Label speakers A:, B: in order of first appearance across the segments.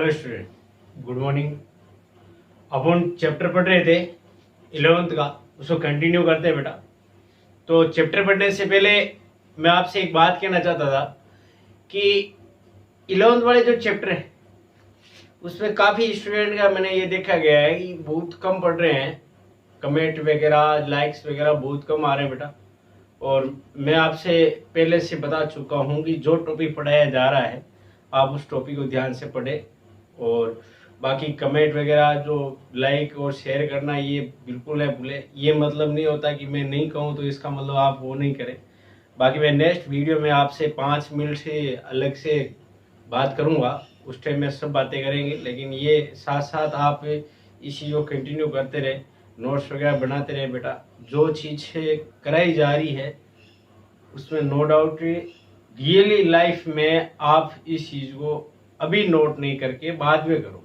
A: Hello student, good morning. अब हम chapter पढ़ रहे थे 11th का, उसको कंटिन्यू करते हैं बेटा। तो चैप्टर पढ़ने से पहले मैं आपसे एक बात कहना चाहता था कि 11th वाले जो चैप्टर है उसमें काफ़ी स्टूडेंट का मैंने ये देखा गया है कि बहुत कम पढ़ रहे हैं, कमेंट वगैरह लाइक्स वगैरह बहुत कम आ रहे हैं बेटा। और मैं आपसे पहले से बता चुका हूँ कि जो टॉपिक पढ़ाया जा रहा है आप उस टॉपिक को ध्यान से पढ़ें। और बाकी कमेंट वगैरह जो लाइक और शेयर करना ये बिल्कुल है भूले। ये मतलब नहीं होता कि मैं नहीं कहूँ तो इसका मतलब आप वो नहीं करें। बाकी मैं नेक्स्ट वीडियो में आपसे 5 मिनट से अलग से बात करूँगा, उस टाइम में सब बातें करेंगे। लेकिन ये साथ साथ आप इस चीज़ को कंटिन्यू करते रहे, नोट्स वगैरह बनाते रहे बेटा। जो चीज़ें कराई जा रही है उसमें नो डाउट रियली लाइफ में आप इस चीज़ को अभी नोट नहीं करके बाद में करोगे।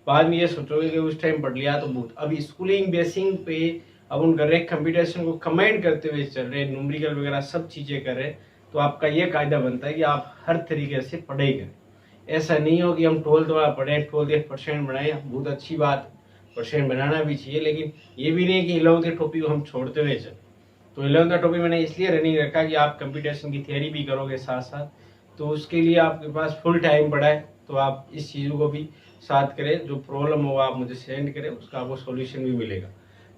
A: बाद में ये सोचोगे कि उस टाइम पढ़ लिया तो बहुत। अभी स्कूलिंग बेसिंग पे अब उन कर रहे कंप्यूटेशन को कमेंट करते हुए चल रहे, न्यूमेरिकल वगैरह सब चीज़ें कर रहे, तो आपका ये कायदा बनता है कि आप हर तरीके से पढ़ाई करें। ऐसा नहीं हो कि हम 12th वाला पढ़ें, 12th % बनाएं, बहुत अच्छी बात, % बनाना भी चाहिए। लेकिन ये भी नहीं कि 11th के टॉपिक को हम छोड़ते हुए चलें। तो 11th का टॉपिक मैंने इसलिए रनिंग रखा कि आप कंप्यूटेशन की थियरी भी करोगे साथ साथ, तो उसके लिए आपके पास फुल टाइम पड़ा है। तो आप इस चीज़ को भी साथ करें, जो प्रॉब्लम हो आप मुझे सेंड करें, उसका आपको सॉल्यूशन भी मिलेगा।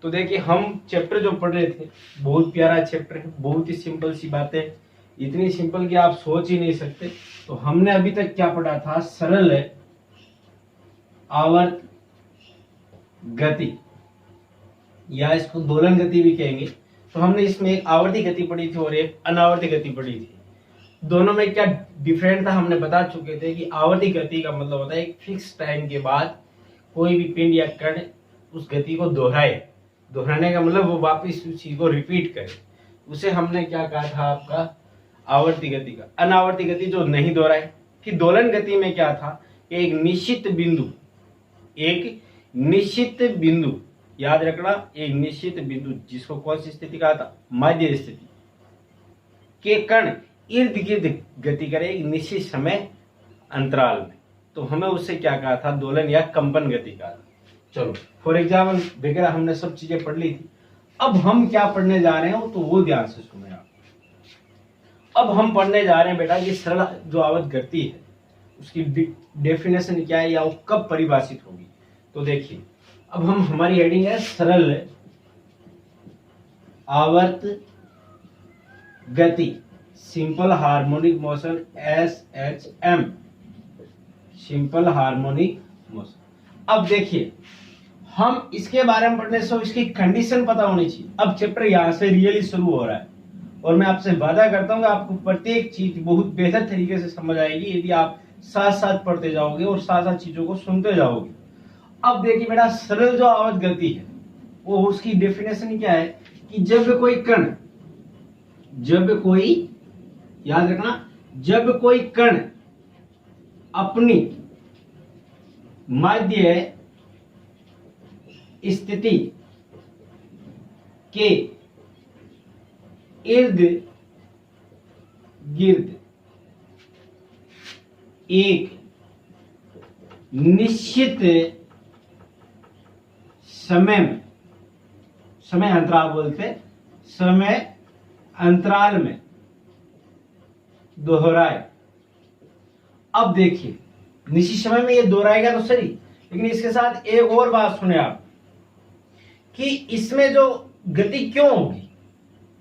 A: तो देखिए, हम चैप्टर जो पढ़ रहे थे बहुत प्यारा चैप्टर है, बहुत ही सिंपल सी बातें, इतनी सिंपल कि आप सोच ही नहीं सकते। तो हमने अभी तक क्या पढ़ा था? सरल है आवर्त गति, या इसको दोलन गति भी कहेंगे। तो हमने इसमें एक आवर्ती गति पढ़ी थी और एक अनावर्ती गति पढ़ी थी। दोनों में क्या डिफरेंट था हमने बता चुके थे कि आवर्ती गति का मतलब होता है एक फिक्स टाइम के बाद कोई भी पिंड या कण उस गति को दोहराए। दोहराने का मतलब वो वापस उस चीज को रिपीट करे, उसे हमने क्या कहा था आपका आवर्ती गति का। अनावर्ती गति जो नहीं दोहराए। कि दोलन गति में क्या था कि एक निश्चित बिंदु याद रखना, एक निश्चित बिंदु जिसको कौन सी स्थिति कहा था? मध्य स्थिति के कण इर्द गिर्द गति करे एक निश्चित समय अंतराल में, तो हमें उससे क्या कहा था? दोलन या कंपन गति कहा था। चलो, फॉर एग्जाम्पल वगैरह हमने सब चीजें पढ़ ली थी। अब हम क्या पढ़ने जा रहे हैं तो वो ध्यान से सुने आप। अब हम पढ़ने जा रहे हैं बेटा कि सरल जो आवर्त गति है उसकी डेफिनेशन क्या है या वो कब परिभाषित होगी। तो देखिए, अब हम हमारी हेडिंग है सरल आवर्त गति, simple harmonic motion SHM, simple harmonic motion. अब देखिए, हम इसके बारे में पढ़ने से इसकी कंडीशन पता होनी चाहिए। अब चैप्टर यहां से रियली शुरू हो रहा है और मैं आपसे वादा करता हूं कि आपको प्रत्येक चीज बहुत बेहतर तरीके से समझ आएगी यदि आप साथ साथ पढ़ते जाओगे और साथ साथ चीजों को सुनते जाओगे। अब देखिए बेटा, सरल जो आवर्त गति है वो उसकी डेफिनेशन क्या है कि जब कोई याद रखना, जब कोई कण अपनी मध्य स्थिति के इर्द गिर्द एक निश्चित समय अंतराल बोलते, समय अंतराल में दोहराए। अब देखिए, निश्चित समय में ये दोहराएगा तो सही, लेकिन इसके साथ एक और बात सुने आप कि इसमें जो गति क्यों होगी।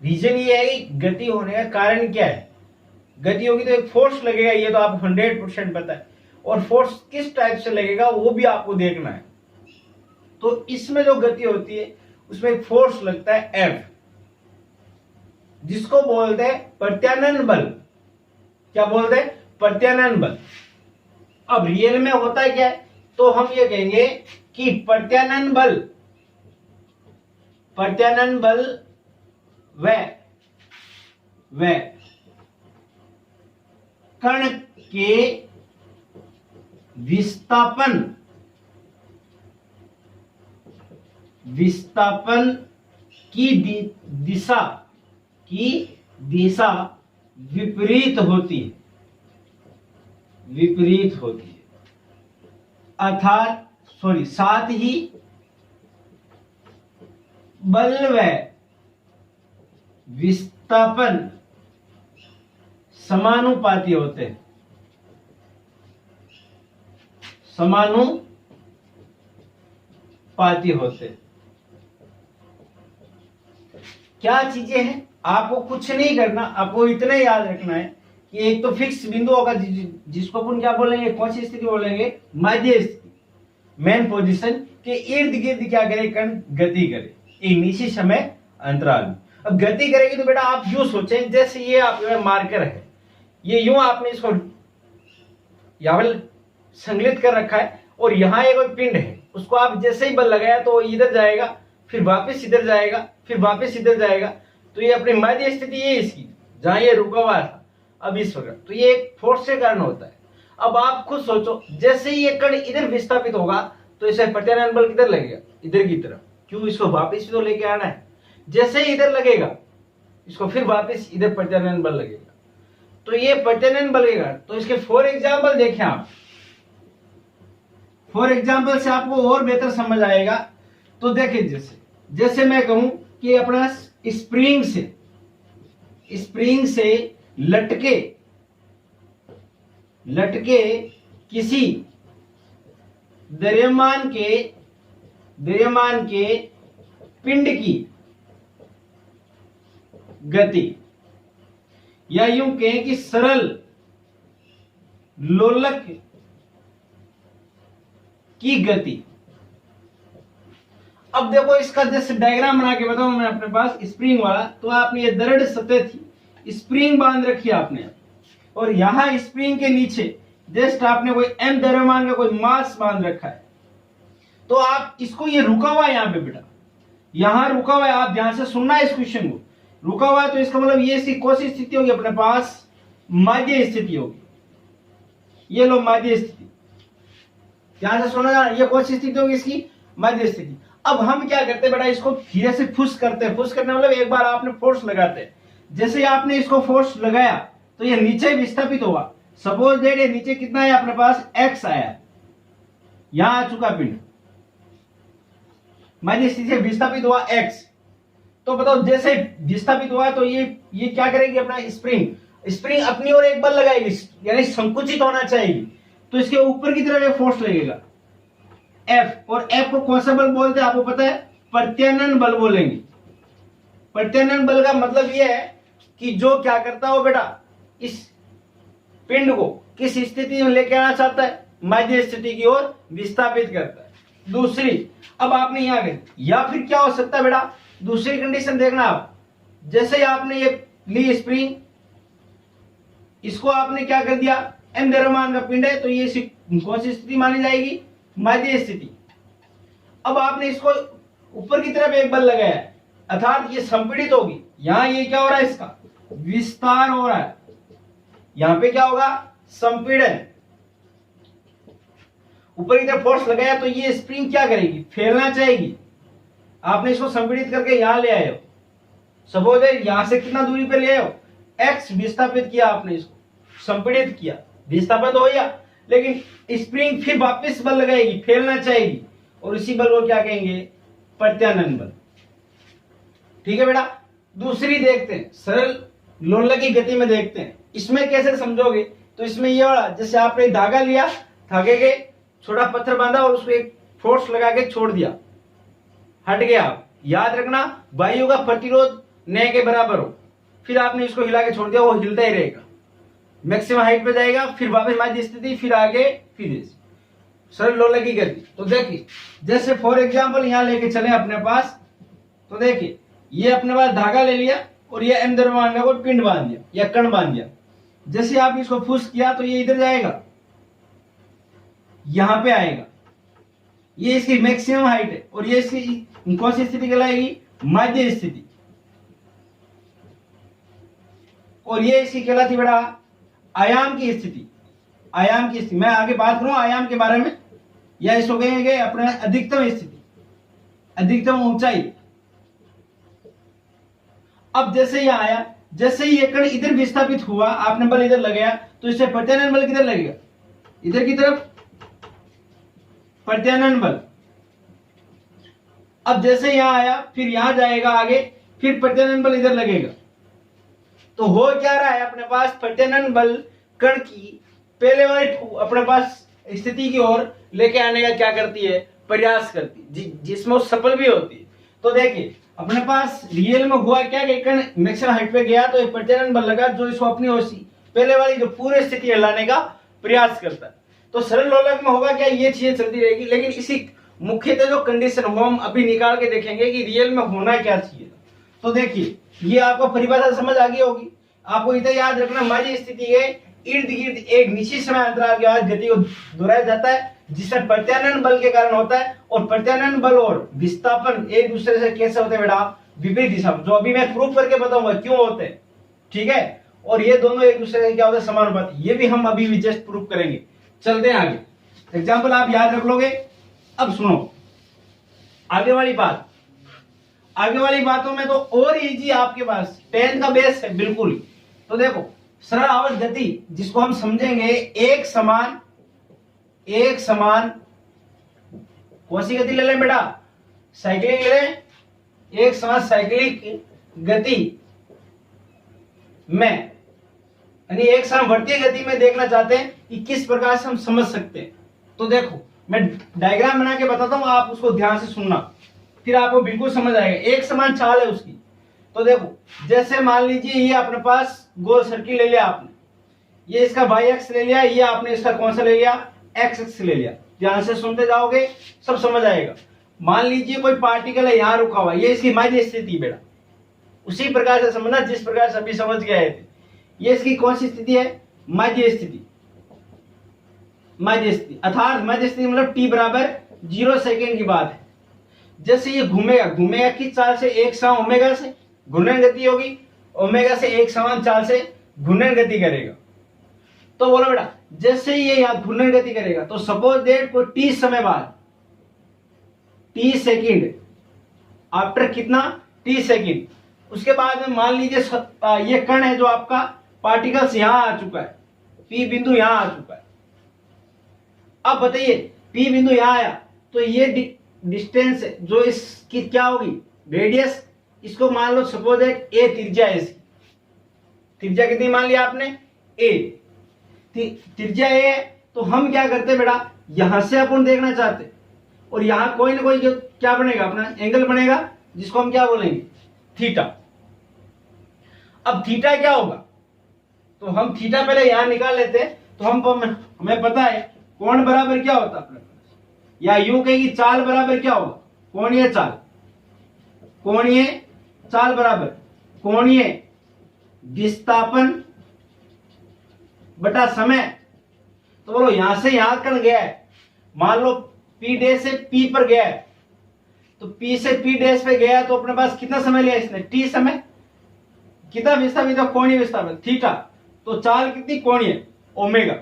A: रीजन ये है कि गति होने का कारण क्या है। गति होगी तो एक फोर्स लगेगा, ये तो आपको 100% पता है, और फोर्स किस टाइप से लगेगा वो भी आपको देखना है। तो इसमें जो गति होती है उसमें एक फोर्स लगता है F, जिसको बोलते हैं प्रत्यानयन बल। क्या बोलते हैं? प्रत्यानयन बल। अब रियल में होता है क्या है, तो हम ये कहेंगे कि प्रत्यानयन बल व कण के विस्थापन की दिशा विपरीत होती है। साथ ही बल व विस्थापन समानुपाती होते हैं। समानुपाती होते। क्या चीजें हैं, आपको कुछ नहीं करना, आपको इतना याद रखना है कि एक तो फिक्स बिंदु होगा जिसको अपन क्या बोलेंगे, कौन सी स्थिति बोलेंगे, मध्य स्थिति, मेन पोजीशन के इर्द गिर्द क्या करे, कण गति करे एक निश्चित समय अंतराल में। अब गति करेगी तो बेटा आप यूं सोचें जैसे ये आपका मार्कर है, ये यूं आपने इसको यहां पर संग्लित कर रखा है और यहां एक पिंड है, उसको आप जैसे ही बल लगाया तो इधर जाएगा, फिर वापस इधर जाएगा, फिर वापस इधर जाएगा। तो ये अपनी मध्य स्थिति है इसकी, जहां ये रुका हुआ था अब इस वक्त, तो ये एक फोर्स के कारण होता है। अब आप खुद सोचो, जैसे ही ये कण इधर विस्थापित होगा तो इसे प्रत्यानयन बल किधर लगेगा, इधर की तरफ, क्यों, इसको वापस तो लेके आना है। जैसे ही इधर लगेगा इसको फिर वापस इधर प्रत्यानयन बल लगेगा, तो ये प्रत्यानयन बल लगेगा। तो इसके फॉर एग्जाम्पल देखें आप, फॉर एग्जाम्पल से आपको और बेहतर समझ आएगा। तो देखिए जैसे मैं कहूं कि अपना स्प्रिंग से लटके किसी द्रव्यमान के पिंड की गति, या यूं कहें कि सरल लोलक की गति। अब देखो इसका जैसे डायग्राम बना के बताऊं मैं अपने पास स्प्रिंग वाला, तो आपने ये दृढ़ सतह थी, स्प्रिंग बांध रखी आपने, और यहां स्प्रिंग के नीचे जस्ट आपने कोई m द्रव्यमान का कोई मास बांध रखा है। तो आप इसको, ये रुका हुआ है यहां पे बेटा, यहां रुका हुआ है, आप ध्यान से सुनना है इस क्वेश्चन को, रुका हुआ है तो इसका मतलब ये इसकी कौन सी स्थिति होगी अपने पास, मध्य स्थिति होगी। ये लो मध्य स्थिति, ध्यान से सुना, ये कौन सी स्थिति होगी इसकी, मध्य स्थिति। अब हम क्या करते हैं बेटा, इसको धीरे से फुस करते हैं, फुस करने मतलब एक बार आपने फोर्स लगाते हैं, जैसे आपने इसको फोर्स लगाया तो ये नीचे विस्थापित होगा। सपोज दैट ये नीचे कितना है अपने पास, x आया, यहां आ चुका पिंड, मध्य स्थिति से विस्थापित हुआ x। तो बताओ जैसे विस्थापित हुआ तो ये क्या करेगी, अपना स्प्रिंग अपनी ओर एक बल लगाएगी, यानी संकुचित होना चाहिए, तो इसके ऊपर की तरफ एक फोर्स लगेगा F, और F को कौन सा बल बोलते हैं आपको पता है, प्रत्यानयन बल बोलेंगे। प्रत्यानयन बल का मतलब यह है कि जो क्या करता हो बेटा, इस पिंड को किस स्थिति में लेके आना चाहता है, मध्य स्थिति की ओर विस्थापित करता है। दूसरी, अब आपने यहां गए, या फिर क्या हो सकता है बेटा, दूसरी कंडीशन देखना आप, जैसे आपने ये ली स्प्रिंग, इसको आपने क्या कर दिया, m द्रव्यमान का पिंड है, तो ये कौन सी स्थिति मानी जाएगी, मध्य स्थिति। अब आपने इसको ऊपर की तरफ एक बल लगाया है, अर्थात ये संपीड़ित होगी, यहां ये क्या हो रहा है, इसका विस्तार हो रहा है, यहां पे क्या होगा, संपीड़न। ऊपर की तरफ फोर्स लगाया तो ये स्प्रिंग क्या करेगी, फैलना चाहेगी। आपने इसको संपीड़ित करके यहां ले आए हो, सपोज यहां से कितना दूरी पे ले आए हो, x विस्थापित किया, आपने इसको संपीड़ित किया, विस्थापन तो हो गया, लेकिन स्प्रिंग फिर वापस बल लगाएगी, फैलना चाहेगी, और इसी बल को क्या कहेंगे, प्रत्यानयन बल। ठीक है बेटा। दूसरी देखते हैं, सरल लोलक की गति में देखते हैं, इसमें कैसे समझोगे, तो इसमें ये वाला, जैसे आपने धागा लिया, धागे के छोटा पत्थर बांधा और उसको एक फोर्स लगा के छोड़ दिया, हट गया। याद रखना वायु का प्रतिरोध न के बराबर हो, फिर आपने इसको हिला के छोड़ दिया, वो हिलता ही रहेगा, मैक्सिमम हाइट पे जाएगा, फिर वापस मध्य स्थिति, फिर आगे, फिर सरल लोलक की गति। तो देखिए जैसे फॉर एग्जांपल यहां लेके चले अपने पास, तो देखिए ये अपने पास धागा ले लिया और ये m द्रव्यमान का कोई पिंड बांध दिया या कण बांध दिया। जैसे आप इसको फुस किया तो ये इधर जाएगा, यहां पे आएगा, ये इसकी मैक्सिमम हाइट है, और ये इसकी कौन सी स्थिति कहलाएगी, मध्य स्थिति, और ये इसकी कहलाती बेटा आयाम की स्थिति। आयाम की स्थिति मैं आगे बात करूं आयाम के बारे में, या इसको कहेंगे अपने अधिकतम स्थिति, अधिकतम ऊंचाई। अब जैसे ये आया, जैसे ही ये कण इधर विस्थापित हुआ, आपने बल इधर लगाया, तो इससे प्रत्यानयन बल किधर लगेगा, इधर की तरफ,
B: प्रत्यानयन बल। अब जैसे यहां आया फिर यहां जाएगा आगे, फिर प्रत्यानयन बल इधर लगेगा। तो हो क्या रहा है, अपने पास प्रत्यानयन बल कण की पहले वाले अपने पास स्थिति की ओर लेके आने का क्या करती है, प्रयास करती है, जिसमें वो सफल भी होती है। तो देखिए अपने पास रियल में हुआ क्या कि कण मैक्सिमम हाइट पे गया तो एक प्रत्यानयन बल लगा जो इसको अपनी ओर पहले वाली जो पूरी स्थिति लाने का प्रयास करता है। तो सरल लोलक में होगा क्या, ये चीजें चलती रहेगी, लेकिन इसी मुख्यतः जो कंडीशन वो हम अभी निकाल के देखेंगे कि रियल में होना क्या चाहिए। तो देखिए ये आपको परिभाषा समझ आ गई होगी। आपको इतना याद रखना, माजी स्थिति के इर्द गिर्द एक निश्चित समय अंतराल के बाद गति को दोहराया जाता है, जिसमें प्रत्यानयन बल के कारण होता है। और प्रत्यानयन बल और विस्थापन एक दूसरे से कैसे होते हैं बेटा, विपरीत दिशा में, जो अभी मैं प्रूफ करके बताऊंगा क्यों होते हैं, ठीक है। और ये दोनों एक दूसरे से क्या होते हैं, समानुपाती, ये भी हम अभी जस्ट प्रूफ करेंगे। चलते हैं आगे, एग्जाम्पल आप याद रख लोगे। अब सुनो आगे वाली बात, आगे वाली बातों में तो और इजी आपके पास 10 का बेस है बिल्कुल। तो देखो सरल आवर्त गति जिसको हम समझेंगे एक समान कौन सी गति ले लें बेटा, साइक्लिंग ले लें। एक समान साइक्लिक गति में यानी एक समवर्तीय गति में देखना चाहते हैं कि किस प्रकार से हम समझ सकते हैं। तो देखो मैं डायग्राम बना के बताता हूं, आप उसको ध्यान से सुनना, फिर आपको बिल्कुल समझ आएगा। एक समान चाल है उसकी। तो देखो जैसे मान लीजिए ये अपने पास गोल सर्किल ले लिया आपने, ये इसका वाई एक्स ले लिया, ये आपने इसका कौन सा ले लिया, एक्स एक्स ले लिया। ध्यान से सुनते जाओगे सब समझ आएगा। मान लीजिए कोई पार्टिकल है यहां रुका हुआ, ये इसकी माध्य स्थिति बेटा, उसी प्रकार से समझना जिस प्रकार से अभी समझ के आए थे। ये इसकी कौन सी स्थिति है, माध्य स्थिति। माध्य स्थिति अर्थात माध्य स्थिति मतलब t बराबर 0 सेकेंड की बात है। जैसे ये घूमेगा किस चाल से, एक समान ओमेगा से घूर्णन गति होगी, ओमेगा से एक समान चाल से घूर्णन गति करेगा। तो बोलो बेटा जैसे ये यहां घूर्णन गति करेगा तो सपोज दैट को t समय बाद, t सेकेंड, आफ्टर कितना, t सेकेंड, उसके बाद में मान लीजिए ये कण है जो आपका पार्टिकल्स यहां आ चुका है, p बिंदु यहां आ चुका है। अब बताइए p बिंदु यहां आया तो ये डिस्टेंस जो इसकी क्या होगी, रेडियस, इसको मान लो सपोज है a त्रिज्या है इसकी। त्रिज्या कितनी मान लिया आपने, a, त्रिज्या a है। तो हम क्या करते हैं बेटा, यहां से अपन देखना चाहते और यहां कोई ना कोई क्या बनेगा, अपना एंगल बनेगा जिसको हम क्या बोलेंगे, थीटा। अब थीटा क्या होगा, तो हम थीटा पहले यहां निकाल लेते हैं। तो हमें पता है कोण बराबर क्या होता है अपने पास, या यूं कहेगी चाल बराबर क्या होगा, कोणीय चाल। कोणीय चाल बराबर कोणीय विस्थापन बटा समय। तो बोलो यहां से यहां कण गया है, मान लो P डैश से P पर गया है, तो P से P डैश पे गया तो अपने पास कितना समय लिया इसने, T समय। कितना विस्थापित, कोणीय विस्थापन थीटा, तो चाल कितनी, कोणीय ओमेगा।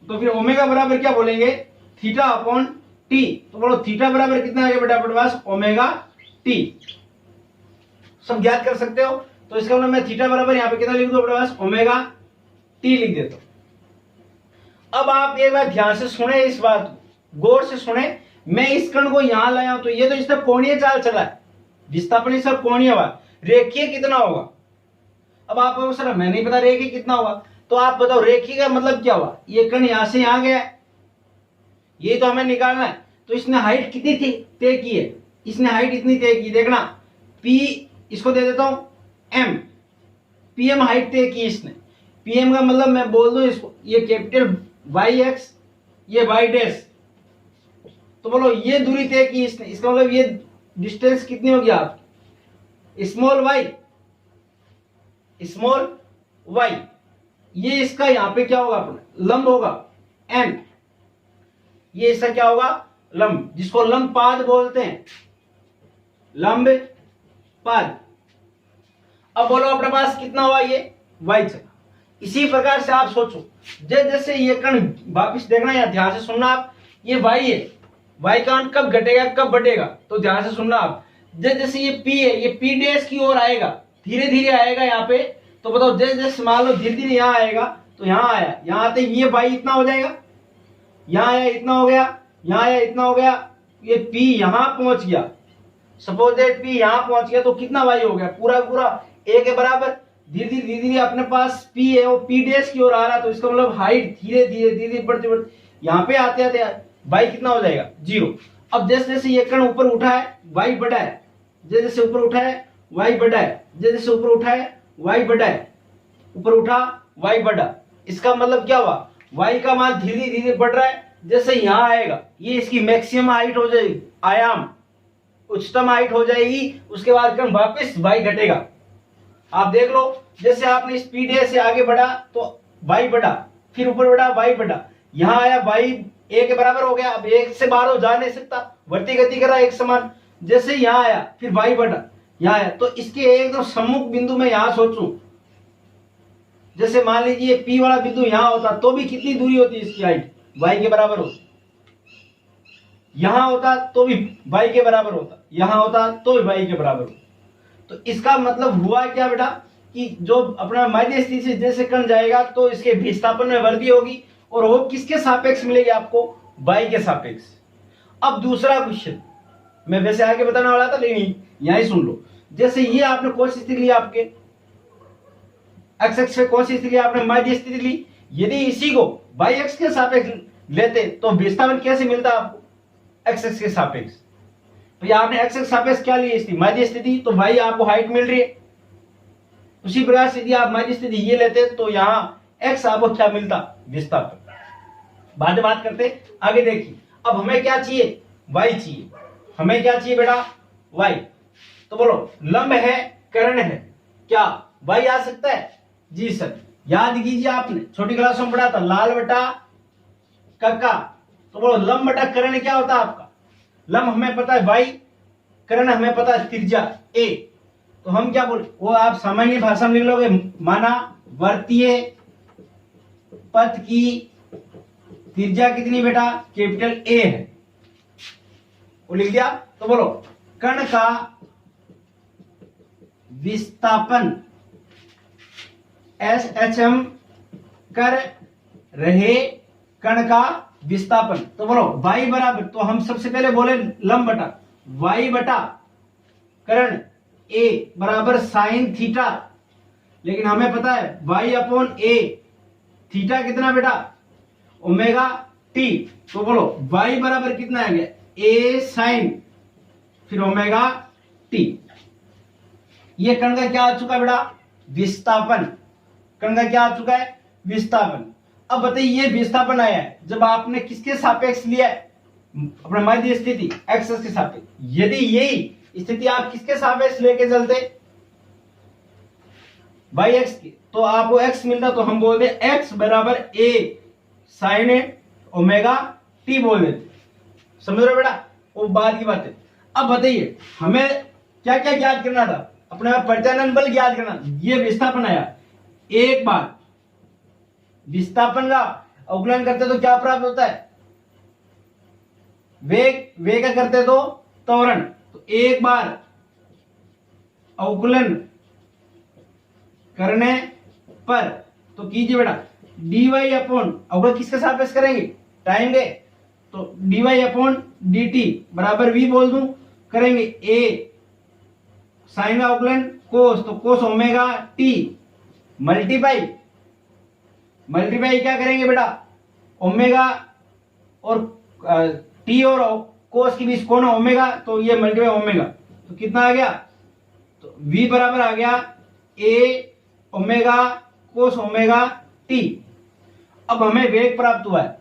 B: तो फिर ओमेगा बराबर क्या बोलेंगे, थीटा अपॉन टी। तो बोलो थीटा बराबर कितना आ गया बेटा अपने पास, ओमेगा टी। सब ज्ञात कर सकते हो। तो इसका मतलब मैं थीटा बराबर यहां पे कितना लिख दूं अपने पास, ओमेगा टी लिख देता हूं। अब आप एक बार ध्यान से सुने, इस बात को गौर से सुने। मैं इस कण को यहां लाया हूं तो ये तो इसका कोणीय चाल चला है, विस्थापन इसका कोणीय हुआ, रेखीय कितना होगा। अब आपको सर मैं नहीं पता रेखीय कितना होगा, तो आप बताओ रेखीय का मतलब क्या हुआ, ये कण यहां से यहां गया, ये तो हमें निकालना है। तो इसने हाइट कितनी थी तय की है, इसने हाइट इतनी तय की, देखना P इसको दे देता हूं M, PM हाइट तय की इसने। PM का मतलब मैं बोल दूं इसको, ये कैपिटल YX, ये Y डैश। तो बोलो ये दूरी तय की इसने, इसका मतलब ये डिस्टेंस कितनी होगी आप, स्मॉल y। ये इसका यहां पे क्या होगा अपना, लंब होगा n। ये इसका क्या होगा, लंब, जिसको लंब पाद बोलते हैं, लंब पाद। अब बोलो अपने पास कितना हुआ, ये y चला। इसी प्रकार से आप सोचो, जैसे ये कण वापिस देखना, या ध्यान से सुनना आप, ये y है, y का अंक कब घटेगा कब बढ़ेगा, तो ध्यान से सुनना आप। जैसे ये p है, ये p डैश की ओर आएगा, धीरे धीरे आएगा यहाँ पे। तो बताओ जैसे मान लो धीरे धीरे यहाँ आएगा, तो यहाँ आया, यहाँ आते ये y इतना हो जाएगा, यहाँ आया इतना हो गया, यहाँ आया इतना हो गया, ये P यहाँ पहुंच गया, सपोज दैट P यहाँ पहुंच गया तो कितना y हो गया, पूरा पूरा a के बराबर। धीरे धीरे अपने पास P है वो P डैश की ओर आ रहा है, तो इसका मतलब हाइट धीरे धीरे बढ़ते बढ़ते यहाँ पे आते आते y कितना हो जाएगा 0। अब जैसे जैसे ये कण ऊपर उठा है y बढ़ा है, जैसे जैसे ऊपर उठा है y बढ़ा है, जैसे जैसे ऊपर उठा है y बढ़ा है, ऊपर उठा y बढ़ा। इसका मतलब क्या हुआ, y का मान धीरे धीरे बढ़ रहा है। जैसे यहाँ आएगा ये इसकी मैक्सिमम हाइट हो जाएगी, आयाम उच्चतम हाइट हो जाएगी, उसके बाद कण वापस y घटेगा। आप देख लो, जैसे आपने स्पीड ए से आगे बढ़ा तो y बढ़ा, फिर ऊपर बढ़ा y बढ़ा, यहाँ आया y a के बराबर हो गया। अब एक से बाहर हो जा नहीं सकता, बढ़ती गति कर रहा है एक समान। जैसे यहाँ आया फिर y बढ़ा, यहाँ आया, तो इसके एकदम सम्मुख बिंदु में यहाँ सोचूं, जैसे मान लीजिए P वाला बिंदु यहाँ होता तो भी कितनी दूरी होती है, इसकी हाइट y के बराबर होती। यहाँ होता तो भी y के बराबर होता, यहाँ होता तो भी y के बराबर होता। तो इसका मतलब हुआ क्या बेटा कि जो अपना मध्य स्थिति से जैसे कण जाएगा तो इसके विस्थापन में वृद्धि होगी, और वो किसके सापेक्ष मिलेगी आपको, y के सापेक्ष। अब दूसरा क्वेश्चन मैं वैसे आगे बताने वाला था लेकिन यहीं सुन लो। जैसे ये आपने कौन सी स्थिति ली, आपके एक्स एक्स पे कौन सी स्थिति आपने मध्य स्थिति ली, यदि इसी को y एक्स के सापेक्ष लेते तो विस्थापन कैसे मिलता आपको एक्स एक्स के सापेक्ष। तो आपने एक्स एक्स सापेक्ष क्या ली स्थिति, मध्य स्थिति, तो भाई आपको हाइट मिल रही है। उसी प्रकार से यदि आप मध्य स्थिति ये लेते तो यहाँ एक्स आपको क्या मिलता, विस्थापन। बाद में बात करते आगे। देखिए अब हमें क्या चाहिए, y चाहिए। हमें क्या चाहिए बेटा, y। तो बोलो लंब है कर्ण है, क्या y आ सकता है, जी सर। याद कीजिए आपने छोटी क्लासों में पढ़ा था लाल बटा कक्का। तो बोलो लंब बटा कर्ण क्या होता है आपका, लंब हमें पता है y, कर्ण हमें पता है त्रिज्या a। तो हम क्या बोले, वो आप सामान्य भाषा में लिख लोगे, माना वर्तीय पथ की त्रिज्या कितनी बेटा, कैपिटल A है, वो लिख दिया। तो बोलो कण का विस्थापन SHM कर रहे कण का विस्थापन। तो बोलो y बराबर, तो हम सबसे पहले बोले लंब बटा y बटा कर्ण a बराबर साइन थीटा, लेकिन हमें पता है y अपॉन a, थीटा कितना बेटा ओमेगा t। तो बोलो y बराबर कितना आ गया, a साइन फिर ओमेगा t। ये कण का क्या आ चुका बेटा, विस्थापन। कण का क्या आ चुका है, विस्थापन। अब बताइए ये विस्थापन आया है जब आपने किसके सापेक्ष लिया है, अपना मध्य स्थिति एक्स के सापेक्ष। यदि यही स्थिति आप किसके सापेक्ष लेके चलते, बाई एक्स की, तो आपको एक्स मिलता, तो हम बोल दे एक्स बराबर ए साइन ओमेगा टी बोल देते। समझ रहे बेटा, वो बाद की बात है। अब बताइए हमें क्या क्या ज्ञात करना था, अपने परिचालन बल ज्ञात करना। ये विस्थापन आया, एक बार विस्थापन का अवकलन करते तो क्या प्राप्त होता है, वेग। वेग का करते तो त्वरण। तो एक बार अवकलन करने पर तो कीजिए बेटा dy अपॉन, अवकलन किसके सापेक्ष करेंगे, टाइम के, तो dy अपॉन dt बराबर v बोल दूं, करेंगे a साइन का अवकलन कोस, तो कोस ओमेगा t मल्टीप्लाई क्या करेंगे बेटा, ओमेगा और टी और कोस के बीच कोण ओमेगा, तो ये मल्टीप्लाई ओमेगा, तो कितना आ गया, तो v बराबर आ गया a omega cos omega T. अब हमें वेग प्राप्त हुआ है,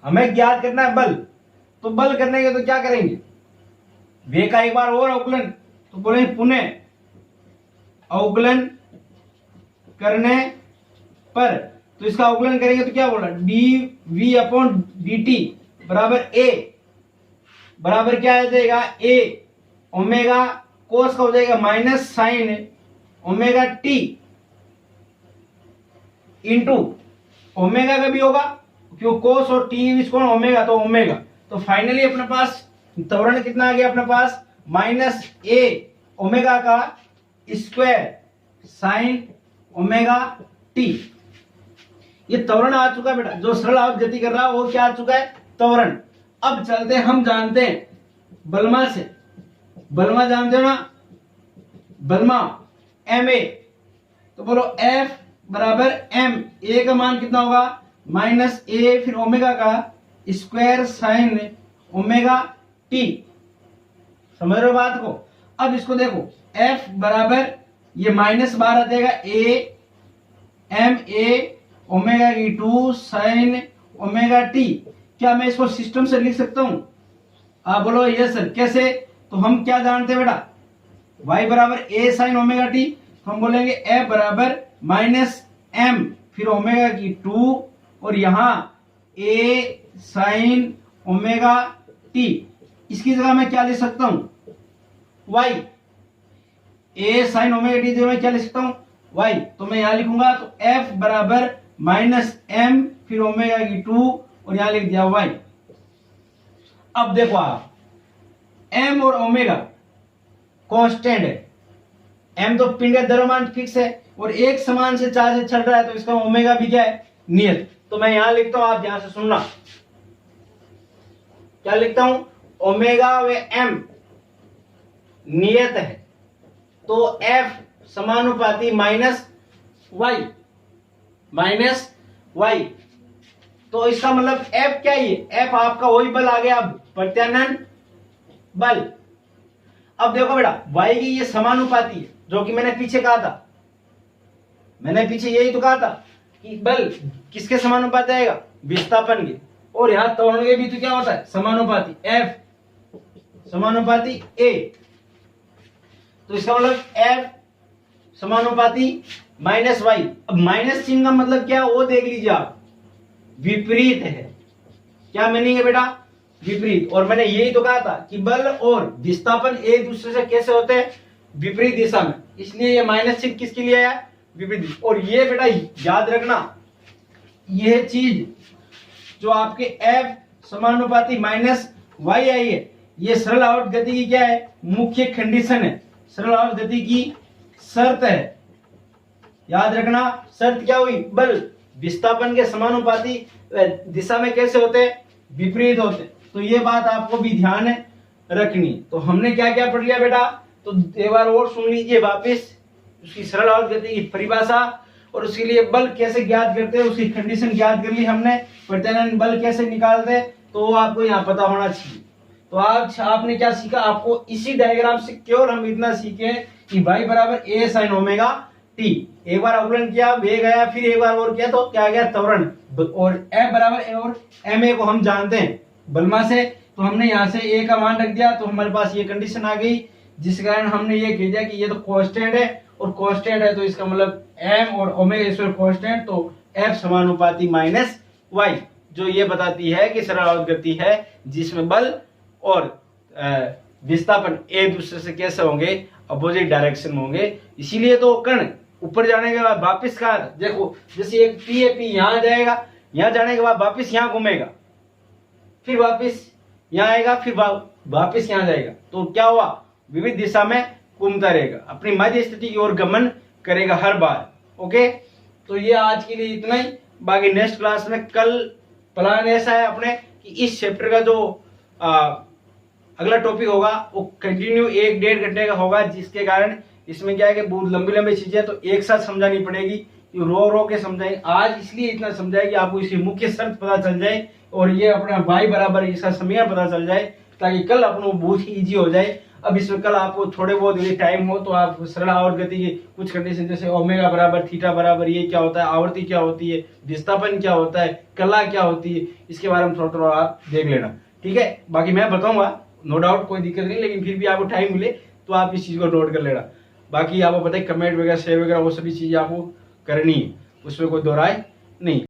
B: हमें ज्ञात करना है बल। तो बल करने के तो क्या करेंगे, वेग का एक बार और अवकलन, तो बोलेंगे पुनः अवकलन करने पर, तो इसका अवकलन करेंगे तो क्या बोला, d v upon d t बराबर ए बराबर क्या आ जाएगा, ए ओमेगा कोस का हो जाएगा minus sine omega T into omega का भी होगा क्यों, कोस और टी बीच कोण ओमेगा, तो ओमेगा। तो फाइनली अपने पास त्वरण कितना आ गया अपने पास, माइनस ए ओमेगा का स्क्वायर साइन ओमेगा टी। ये त्वरण आ चुका बेटा, जो सरल आवत गति कर रहा है वो क्या आ चुका है, त्वरण। अब चलते हैं, हम जानते हैं बलमा से, बलमा जानते हो ना, बलमा एम ए, तो बोलो F बराबर M, ए का मान कितना होगा माइनस ए फिर ओमेगा का स्क्वायर साइन ओमेगा टी। समझ रहे हो बात को। अब इसको देखो F बराबर ये माइनस बार आ जाएगा ए एम ए ओमेगा की 2 साइन ओमेगा टी। क्या मैं इसको सिस्टम से लिख सकता हूं? आप बोलो यस सर, कैसे? तो हम क्या जानते हैं बेटा, y बराबर ए साइन ओमेगा टी, तो हम बोलेंगे F बराबर माइनस एम फिर ओमेगा की 2 और यहां ए साइन ओमेगा टी। इसकी जगह मैं क्या लिख सकता हूं, y, ए साइन ओमेगा टी जगह मैं क्या लिख सकता हूं, y। तो मैं यहां लिखूंगा तो F बराबर माइनस एम फिर ओमेगा की 2 और यहां लिख दिया y। अब देखो आप, m और ओमेगा कांस्टेंट है, m तो पिंड का द्रव्यमान फिक्स है और एक समान से चार्ज से चल रहा है, तो इसका ओमेगा भी क्या है, नियत। तो मैं यहां लिखता हूं, आप ध्यान से सुनना, क्या लिखता हूं, ओमेगा व m नियत है, तो f समानुपाती माइनस y। तो इसका मतलब F क्या है, F आपका वही बल आ गया, प्रत्यानयन बल। अब देखो बेटा, y की ये समानुपाती है, जो कि मैंने पीछे कहा था, मैंने पीछे यही तो कहा था कि बल किसके समानुपाती आएगा, विस्थापन के, और यहां त्वरण के भी तो क्या होता है, समानुपाती, F समानुपाती A। तो इसका मतलब F समानुपाती माइनस y। अब माइनस चिन्ह का मतलब क्या है वो देख लीजिए आप, विपरीत है। क्या मीनिंग है बेटा, विपरीत। और मैंने यही तो कहा था कि बल और विस्थापन एक दूसरे से कैसे होते हैं, विपरीत दिशा में, इसलिए ये माइनस चिन्ह किसके लिए आया, विपरीत। और ये बेटा याद रखना, ये चीज जो आपके F समानुपाती माइनस y आई है, ये सरल आवर्त गति की क्या है, मुख्य कंडीशन है, सरल आवर्त गति की शर्त है। याद रखना, शर्त क्या हुई, बल विस्थापन के समानुपाती दिशा में कैसे होते हैं, विपरीत होते हैं। तो ये बात आपको भी ध्यान रखनी। तो हमने क्या क्या पढ़ लिया बेटा, तो एक बार और सुन लीजिए वापिस, उसकी सरल आवर्त गति की परिभाषा और उसके लिए बल कैसे ज्ञात करते हैं, उसकी कंडीशन ज्ञात कर ली हमने, प्रत्यानयन बल कैसे निकालते हैं, तो वो आपको यहाँ पता होना चाहिए। तो आज आपने क्या सीखा, आपको इसी डायग्राम से केवल हम इतना सीखे कि y बराबर ए साइन ओमेगा टी। एक बार अवकलन किया, वे गया, फिर एक बार और किया, तो क्या गया, त्वरण। और F बराबर ए और एम ए को हम जानते हैं बलमा से, तो हमने यहाँ से ए का मान रख दिया, तो हमारे पास ये कंडीशन आ गई, जिस कारण हमने ये कह दिया कि ये तो कांस्टेंट है, और कांस्टेंट है तो इसका मतलब m और ओमेगा स्क्वायर कांस्टेंट, तो F समानुपाती माइनस y, जो ये बताती है कि सरल आवर्त गति है जिसमें बल और विस्थापन एक दूसरे से कैसे होंगे, अपोजिट डायरेक्शन में होंगे। इसीलिए तो कण ऊपर जाने के बाद वापस का, देखो जैसे एक पी है, पी यहाँ जाएगा, यहाँ जाने के बाद वापस यहाँ घूमेगा, फिर वापस यहाँ आएगा, फिर वापस यहाँ जाएगा, तो क्या हुआ, विविध दिशा में घूमता रहेगा, अपनी मध्य स्थिति की ओर गमन करेगा हर बार। ओके, तो ये आज के लिए इतना ही। बाकी नेक्स्ट क्लास में कल प्लान ऐसा है अपने कि इस चैप्टर का जो अगला टॉपिक होगा वो कंटिन्यू 1-1.5 घंटे का होगा, जिसके कारण इसमें क्या है कि बहुत लंबी लंबी चीजें तो एक साथ समझानी पड़ेगी, रो के समझाएंगे। आज इसलिए इतना समझाए कि आपको इसकी मुख्य शर्त पता चल जाए और ये अपना y बराबर इसका समीकरण पता चल जाए, ताकि कल अपनों बहुत ही ईजी हो जाए। अब इसमें कल आपको थोड़े बहुत यदि टाइम हो तो आप सरल आवर्त गति की कुछ कंडीशन, जैसे ओमेगा बराबर थीटा बराबर ये क्या होता है, आवर्ती क्या होती है, विस्थापन क्या होता है, कला क्या होती है, इसके बारे में थोड़ा आप देख लेना, ठीक है। बाकी मैं बताऊंगा, नो डाउट, कोई दिक्कत नहीं, लेकिन फिर भी आपको टाइम मिले तो आप इस चीज को नोट कर लेना। बाकी आपको पता है कमेंट वगैरह शेयर वगैरह वो सभी चीजें आपको करनी है, उसमें कोई दो राय नहीं।